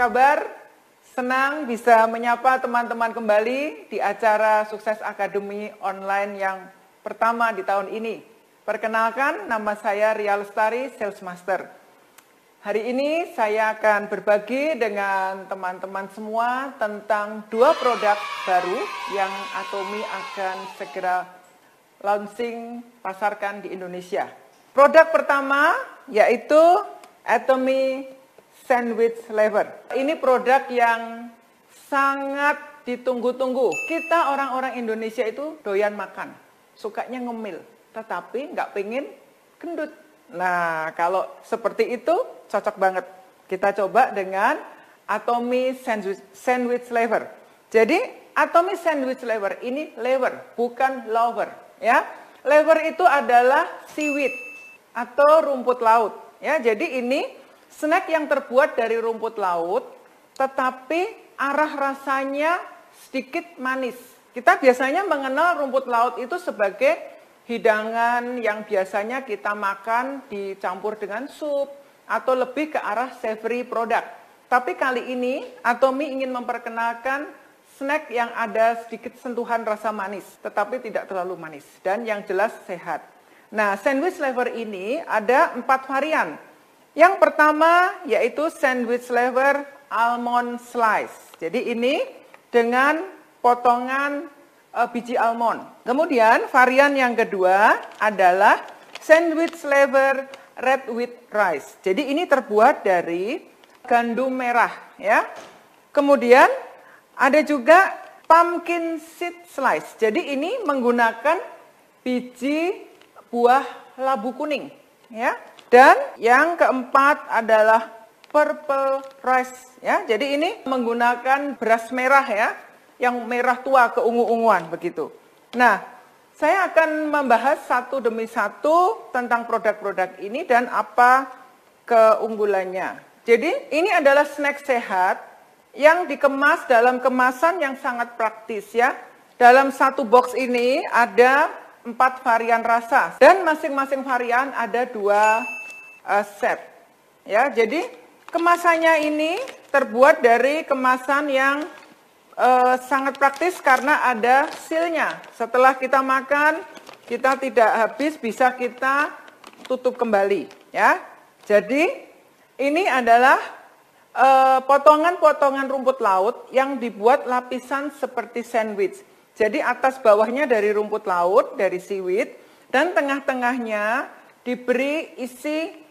kabar? Senang bisa menyapa teman-teman kembali di acara Sukses Akademi Online yang pertama di tahun ini. Perkenalkan, nama saya Ria Lestari, Sales Master. Hari ini saya akan berbagi dengan teman-teman semua tentang dua produk baru yang Atomy akan segera launching, pasarkan di Indonesia. Produk pertama yaitu Atomy Sandwich Lever. Ini produk yang sangat ditunggu-tunggu. Kita orang-orang Indonesia itu doyan makan, sukanya ngemil, tetapi nggak pengen gendut. Nah, kalau seperti itu cocok banget. Kita coba dengan Atomy Sandwich Lever. Jadi Atomy Sandwich Lever ini lever, bukan lover. Ya, lever itu adalah seaweed atau rumput laut. Ya, jadi ini snack yang terbuat dari rumput laut, tetapi arah rasanya sedikit manis. Kita biasanya mengenal rumput laut itu sebagai hidangan yang biasanya kita makan dicampur dengan sup, atau lebih ke arah savory product. Tapi kali ini, Atomy ingin memperkenalkan snack yang ada sedikit sentuhan rasa manis, tetapi tidak terlalu manis, dan yang jelas sehat. Nah, sandwich lever ini ada 4 varian. Yang pertama yaitu sandwich lever almond slice. Jadi ini dengan potongan biji almond. Kemudian varian yang kedua adalah sandwich lever red with rice. Jadi ini terbuat dari gandum merah, ya. Kemudian ada juga pumpkin seed slice. Jadi ini menggunakan biji buah labu kuning, ya. Dan yang keempat adalah purple rice, ya. Jadi ini menggunakan beras merah, ya, yang merah tua keungu-unguan begitu. Nah, saya akan membahas satu demi satu tentang produk-produk ini dan apa keunggulannya. Jadi ini adalah snack sehat yang dikemas dalam kemasan yang sangat praktis, ya. Dalam satu box ini ada 4 varian rasa dan masing-masing varian ada 2 set. Ya, jadi kemasannya ini terbuat dari kemasan yang sangat praktis karena ada sealnya. Setelah kita makan, kita tidak habis, bisa kita tutup kembali, ya. Jadi ini adalah potongan-potongan rumput laut yang dibuat lapisan seperti sandwich. Jadi atas bawahnya dari rumput laut, dari seaweed, dan tengah-tengahnya diberi isi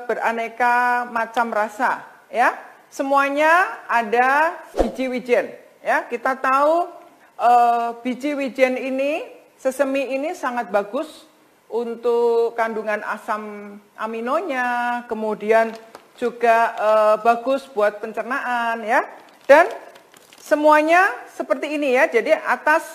beraneka macam rasa, ya. Semuanya ada biji wijen, ya. Kita tahu biji wijen ini, sesemi ini sangat bagus untuk kandungan asam aminonya, kemudian juga bagus buat pencernaan, ya. Dan semuanya seperti ini, ya. Jadi atas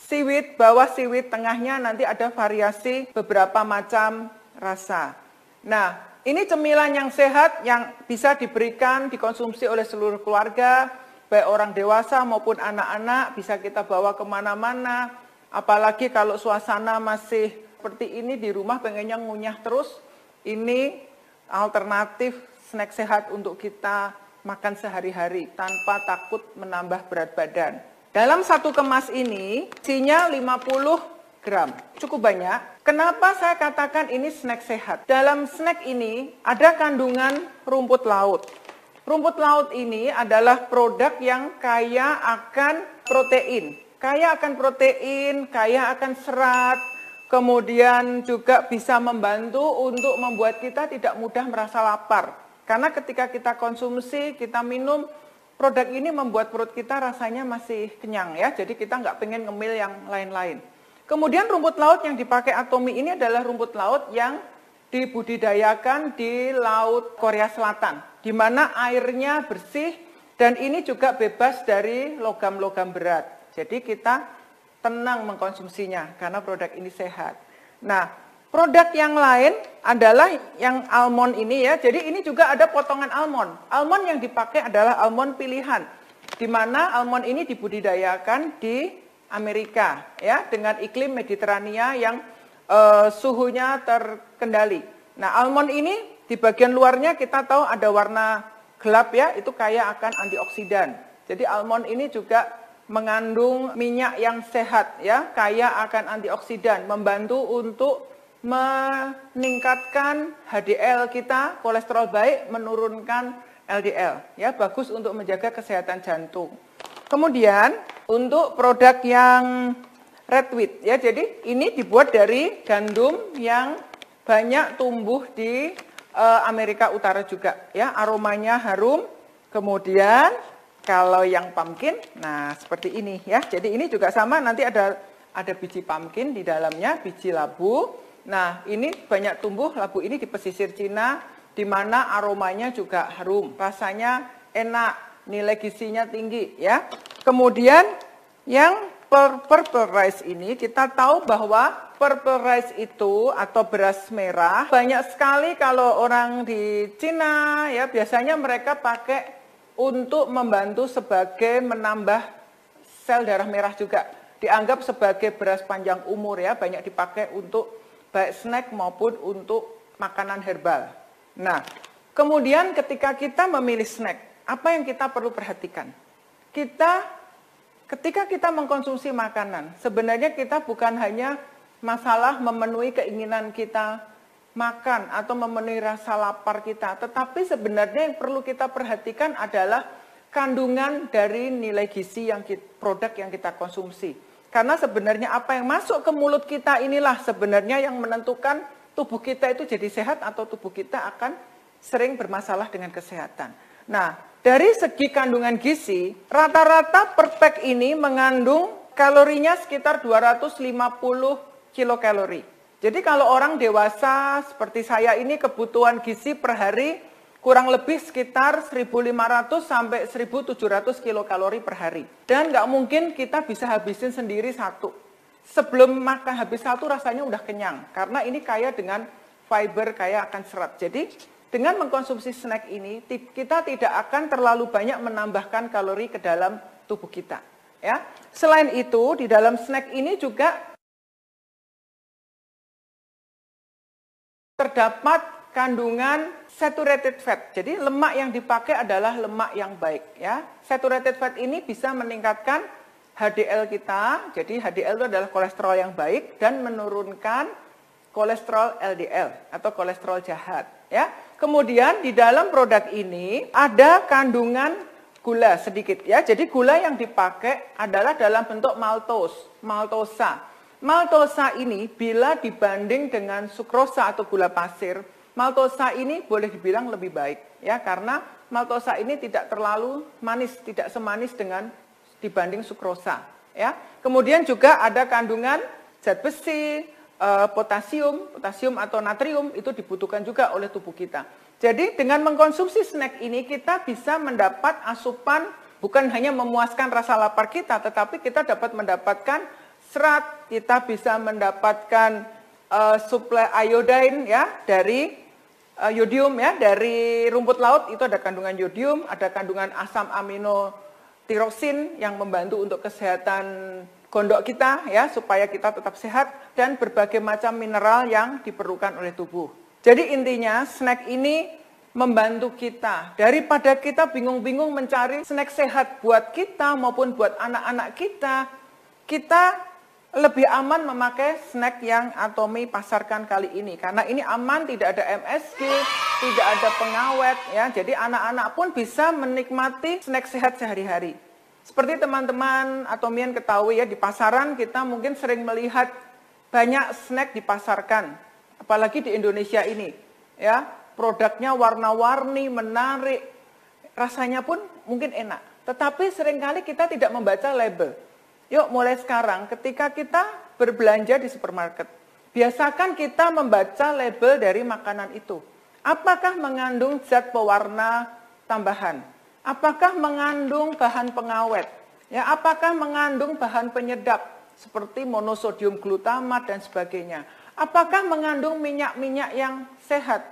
seaweed, bawah seaweed, tengahnya nanti ada variasi beberapa macam rasa. Nah, ini cemilan yang sehat yang bisa diberikan, dikonsumsi oleh seluruh keluarga, baik orang dewasa maupun anak-anak, bisa kita bawa kemana-mana. Apalagi kalau suasana masih seperti ini di rumah pengennya ngunyah terus, ini alternatif snack sehat untuk kita makan sehari-hari tanpa takut menambah berat badan. Dalam satu kemas ini, isinya 50 gram, cukup banyak. Kenapa saya katakan ini snack sehat? Dalam snack ini ada kandungan rumput laut. Rumput laut ini adalah produk yang kaya akan protein. Kaya akan protein, kaya akan serat, kemudian juga bisa membantu untuk membuat kita tidak mudah merasa lapar. Karena ketika kita konsumsi, kita minum, produk ini membuat perut kita rasanya masih kenyang, ya. Jadi kita nggak pengen ngemil yang lain-lain. Kemudian rumput laut yang dipakai Atomy ini adalah rumput laut yang dibudidayakan di Laut Korea Selatan, di mana airnya bersih dan ini juga bebas dari logam-logam berat. Jadi kita tenang mengkonsumsinya karena produk ini sehat. Nah, produk yang lain adalah yang almond ini, ya. Jadi ini juga ada potongan almond. Almond yang dipakai adalah almond pilihan, di mana almond ini dibudidayakan di Amerika, ya, dengan iklim Mediterania yang suhunya terkendali. Nah, almond ini di bagian luarnya kita tahu ada warna gelap ya, itu kaya akan antioksidan. Jadi almond ini juga mengandung minyak yang sehat ya, kaya akan antioksidan, membantu untuk meningkatkan HDL kita, kolesterol baik, menurunkan LDL ya, bagus untuk menjaga kesehatan jantung. Kemudian untuk produk yang red wheat ya, jadi ini dibuat dari gandum yang banyak tumbuh di Amerika Utara juga ya, aromanya harum. Kemudian kalau yang pumpkin, nah seperti ini ya. Jadi ini juga sama, nanti ada biji pumpkin di dalamnya, biji labu. Nah ini banyak tumbuh labu ini di pesisir Cina, di mana aromanya juga harum, rasanya enak, nilai gizinya tinggi ya. Kemudian yang purple rice ini, kita tahu bahwa purple rice itu atau beras merah banyak sekali kalau orang di Cina ya, biasanya mereka pakai untuk membantu sebagai menambah sel darah merah juga. Dianggap sebagai beras panjang umur ya, banyak dipakai untuk baik snack maupun untuk makanan herbal. Nah, kemudian ketika kita memilih snack, apa yang kita perlu perhatikan? Ketika kita mengkonsumsi makanan, sebenarnya kita bukan hanya masalah memenuhi keinginan kita makan atau memenuhi rasa lapar kita, tetapi sebenarnya yang perlu kita perhatikan adalah kandungan dari nilai gizi produk yang kita konsumsi. Karena sebenarnya apa yang masuk ke mulut kita inilah sebenarnya yang menentukan tubuh kita itu jadi sehat atau tubuh kita akan sering bermasalah dengan kesehatan. Nah, dari segi kandungan gizi, rata-rata per pack ini mengandung kalorinya sekitar 250 kilokalori. Jadi kalau orang dewasa seperti saya ini kebutuhan gizi per hari kurang lebih sekitar 1.500 sampai 1.700 kilokalori per hari. Dan nggak mungkin kita bisa habisin sendiri satu. Sebelum makan habis satu rasanya udah kenyang. Karena ini kaya dengan fiber, kaya akan serat. Jadi dengan mengkonsumsi snack ini, kita tidak akan terlalu banyak menambahkan kalori ke dalam tubuh kita. Ya. Selain itu, di dalam snack ini juga terdapat kandungan saturated fat. Jadi lemak yang dipakai adalah lemak yang baik ya. Saturated fat ini bisa meningkatkan HDL kita. Jadi HDL itu adalah kolesterol yang baik dan menurunkan kolesterol LDL atau kolesterol jahat ya. Kemudian di dalam produk ini ada kandungan gula sedikit ya. Jadi gula yang dipakai adalah dalam bentuk maltosa. Maltosa ini bila dibanding dengan sukrosa atau gula pasir, maltosa ini boleh dibilang lebih baik ya, karena maltosa ini tidak terlalu manis, tidak semanis dengan dibanding sukrosa ya. Kemudian juga ada kandungan zat besi, potasium atau natrium, itu dibutuhkan juga oleh tubuh kita. Jadi dengan mengkonsumsi snack ini kita bisa mendapat asupan, bukan hanya memuaskan rasa lapar kita, tetapi kita dapat mendapatkan serat, kita bisa mendapatkan suplai iodine ya, dari yodium ya, dari rumput laut itu ada kandungan yodium, ada kandungan asam amino tiroksin yang membantu untuk kesehatan gondok kita ya, supaya kita tetap sehat, dan berbagai macam mineral yang diperlukan oleh tubuh. Jadi intinya snack ini membantu kita, daripada kita bingung-bingung mencari snack sehat buat kita maupun buat anak-anak kita lebih aman memakai snack yang Atomy pasarkan kali ini. Karena ini aman, tidak ada MSG, tidak ada pengawet ya. Jadi anak-anak pun bisa menikmati snack sehat sehari-hari. Seperti teman-teman Atomian ketahui ya, di pasaran kita mungkin sering melihat banyak snack dipasarkan. Apalagi di Indonesia ini ya, produknya warna-warni, menarik, rasanya pun mungkin enak. Tetapi seringkali kita tidak membaca label. Yuk mulai sekarang ketika kita berbelanja di supermarket, biasakan kita membaca label dari makanan itu. Apakah mengandung zat pewarna tambahan? Apakah mengandung bahan pengawet? Ya, apakah mengandung bahan penyedap seperti monosodium glutamat dan sebagainya? Apakah mengandung minyak-minyak yang sehat?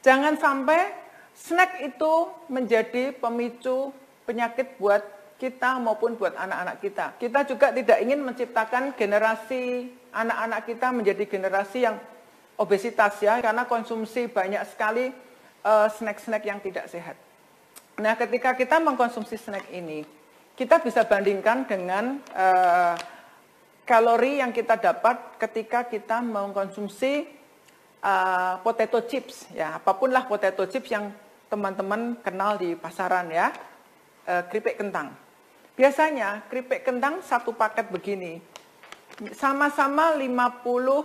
Jangan sampai snack itu menjadi pemicu penyakit buat kita maupun buat anak-anak kita. Kita juga tidak ingin menciptakan generasi anak-anak kita menjadi generasi yang obesitas ya, karena konsumsi banyak sekali snack-snack yang tidak sehat. Nah, ketika kita mengkonsumsi snack ini, kita bisa bandingkan dengan kalori yang kita dapat ketika kita mengkonsumsi potato chips, ya, apapun lah potato chips yang teman-teman kenal di pasaran, ya, keripik kentang. Biasanya keripik kentang satu paket begini, sama-sama 50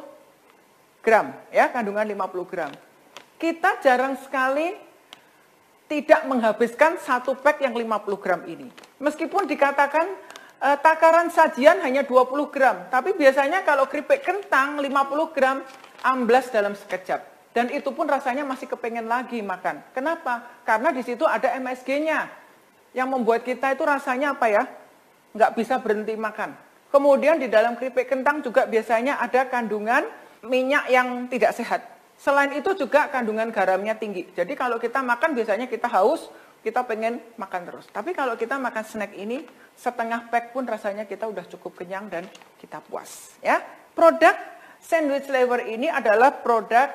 gram, ya, kandungan 50 gram. Kita jarang sekali tidak menghabiskan satu pack yang 50 gram ini. Meskipun dikatakan takaran sajian hanya 20 gram, tapi biasanya kalau keripik kentang 50 gram amblas dalam sekejap. Dan itu pun rasanya masih kepengen lagi makan. Kenapa? Karena di situ ada MSG-nya yang membuat kita itu rasanya apa ya? Nggak bisa berhenti makan. Kemudian di dalam keripik kentang juga biasanya ada kandungan minyak yang tidak sehat. Selain itu juga kandungan garamnya tinggi. Jadi kalau kita makan biasanya kita haus, kita pengen makan terus. Tapi kalau kita makan snack ini, setengah pack pun rasanya kita udah cukup kenyang dan kita puas. Ya, produk sandwich lever ini adalah produk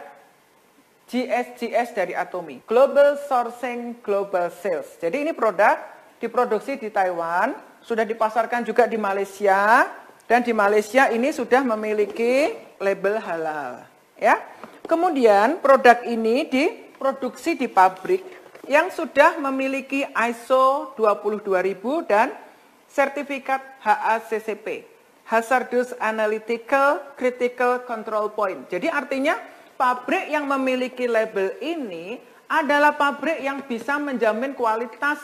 GSGS dari Atomy, Global Sourcing Global Sales. Jadi ini produk diproduksi di Taiwan, sudah dipasarkan juga di Malaysia, dan di Malaysia ini sudah memiliki label halal. Ya. Kemudian produk ini diproduksi di pabrik yang sudah memiliki ISO 22000 dan sertifikat HACCP, Hazardous Analytical Critical Control Point. Jadi artinya pabrik yang memiliki label ini adalah pabrik yang bisa menjamin kualitas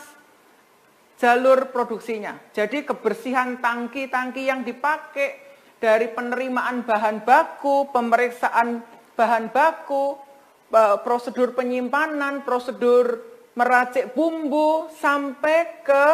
jalur produksinya. Jadi kebersihan tangki-tangki yang dipakai, dari penerimaan bahan baku, pemeriksaan bahan baku, prosedur penyimpanan, prosedur meracik bumbu, sampai ke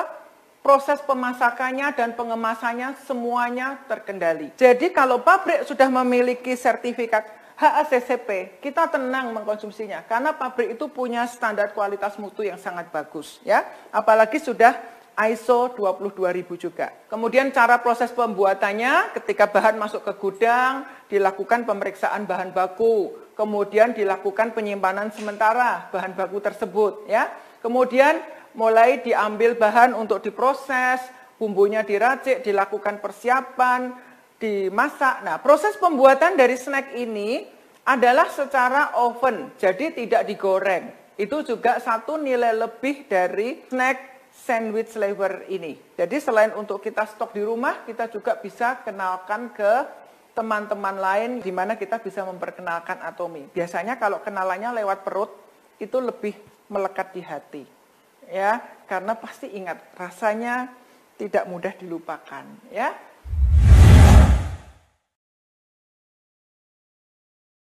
proses pemasakannya dan pengemasannya semuanya terkendali. Jadi kalau pabrik sudah memiliki sertifikat HACCP, kita tenang mengkonsumsinya karena pabrik itu punya standar kualitas mutu yang sangat bagus, ya. Apalagi sudah ISO 22000 juga. Kemudian cara proses pembuatannya, ketika bahan masuk ke gudang, dilakukan pemeriksaan bahan baku, kemudian dilakukan penyimpanan sementara bahan baku tersebut, ya. Kemudian mulai diambil bahan untuk diproses, bumbunya diracik, dilakukan persiapan, dimasak. Nah, proses pembuatan dari snack ini adalah secara oven, jadi tidak digoreng. Itu juga satu nilai lebih dari snack sandwich lever ini. Jadi selain untuk kita stok di rumah, kita juga bisa kenalkan ke teman-teman lain di mana kita bisa memperkenalkan Atomy. Biasanya kalau kenalannya lewat perut, itu lebih melekat di hati. Ya, karena pasti ingat rasanya tidak mudah dilupakan, ya.